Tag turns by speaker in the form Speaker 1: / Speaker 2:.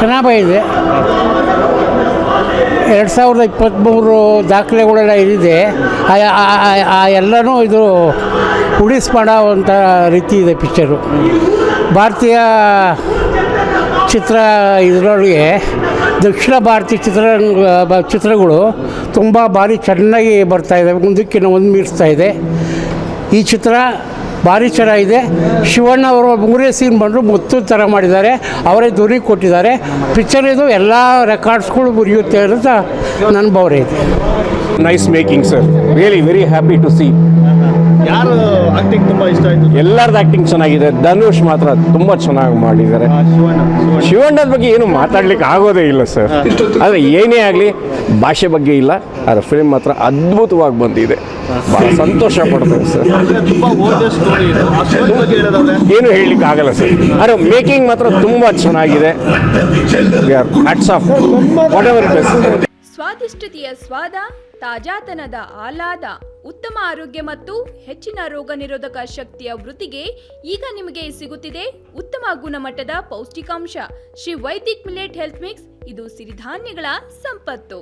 Speaker 1: ಚೆನ್ನಾಗಿದೆ. 2023 ದಾಖಲೆಗಳೆಲ್ಲ ಇದೆ. ಆ ಎಲ್ಲನೂ ಇದು ಉಳಿಸ್ ಮಾಡೋವಂಥ ರೀತಿ ಇದೆ ಪಿಕ್ಚರು. ಭಾರತೀಯ ಚಿತ್ರ ಇದರೊಳಗೆ ದಕ್ಷಿಣ ಭಾರತೀಯ ಚಿತ್ರಗಳು ತುಂಬ ಭಾರಿ ಚೆನ್ನಾಗಿ ಬರ್ತಾಯಿದ್ದಾವೆ, ಮುಂದಕ್ಕಿಂತ ಒಂದು ಮೀರಿಸ್ತಾ ಇದೆ. ಈ ಚಿತ್ರ ಭಾರಿ ಚೆನ್ನಾಗಿದೆ. ಶಿವಣ್ಣ ಅವರು 3ನೇ ಸೀನ್ ಬಂದರು ಮುತ್ತು ಥರ ಮಾಡಿದ್ದಾರೆ, ಅವರೇ ಧ್ವನಿ ಕೊಟ್ಟಿದ್ದಾರೆ. ಪಿಕ್ಚರ್ ಇದು ಎಲ್ಲ ರೆಕಾರ್ಡ್ಸ್ಗಳು ಮುರಿಯುತ್ತೆ ಅಂತ ನನ್ನ ಭಾವನೆ ಇದೆ.
Speaker 2: Nice making sir, really very happy to see.
Speaker 3: ಯಾರು ಆಕ್ಟಿಂಗ್ ತುಂಬ ಇಷ್ಟ ಆಯಿತು?
Speaker 2: ಎಲ್ಲರದ್ದು ಆ್ಯಕ್ಟಿಂಗ್ ಚೆನ್ನಾಗಿದೆ. ಧನುಷ್ ಮಾತ್ರ ತುಂಬ ಚೆನ್ನಾಗಿ ಮಾಡಿದ್ದಾರೆ. ಶಿವಣ್ಣದ ಬಗ್ಗೆ ಏನು ಮಾತಾಡ್ಲಿಕ್ಕೆ ಆಗೋದೇ ಇಲ್ಲ ಸರ್. ಆದರೆ ಏನೇ ಆಗಲಿ ಭಾಷೆ ಬಗ್ಗೆ ಇಲ್ಲ, ಅದರ ಫಿಲ್ಮ್ ಮಾತ್ರ ಅದ್ಭುತವಾಗಿ ಬಂದಿದೆ. ಭಾಳ ಸಂತೋಷ ಪಡ್ತೇವೆ ಸರ್. ಏನು ಹೇಳಲಿಕ್ಕೆ ಆಗಲ್ಲ ಸರ್. ಆದರೆ ಮೇಕಿಂಗ್ ಮಾತ್ರ ತುಂಬ ಚೆನ್ನಾಗಿದೆ. Hats off whatever it is.
Speaker 4: ಸ್ವಾದಿಷ್ಟತೆಯ ಸ್ವಾದ, ತಾಜಾತನದ ಆಹ್ಲಾದ, ಉತ್ತಮ ಆರೋಗ್ಯ ಮತ್ತು ಹೆಚ್ಚಿನ ರೋಗ ನಿರೋಧಕ ಶಕ್ತಿಯ ವೃದ್ಧಿಗೆ ಈಗ ನಿಮಗೆ ಸಿಗುತ್ತಿದೆ ಉತ್ತಮ ಗುಣಮಟ್ಟದ ಪೌಷ್ಟಿಕಾಂಶ. Shri Vaidik millet health mix, ಇದು ಸಿರಿಧಾನ್ಯಗಳ ಸಂಪತ್ತು.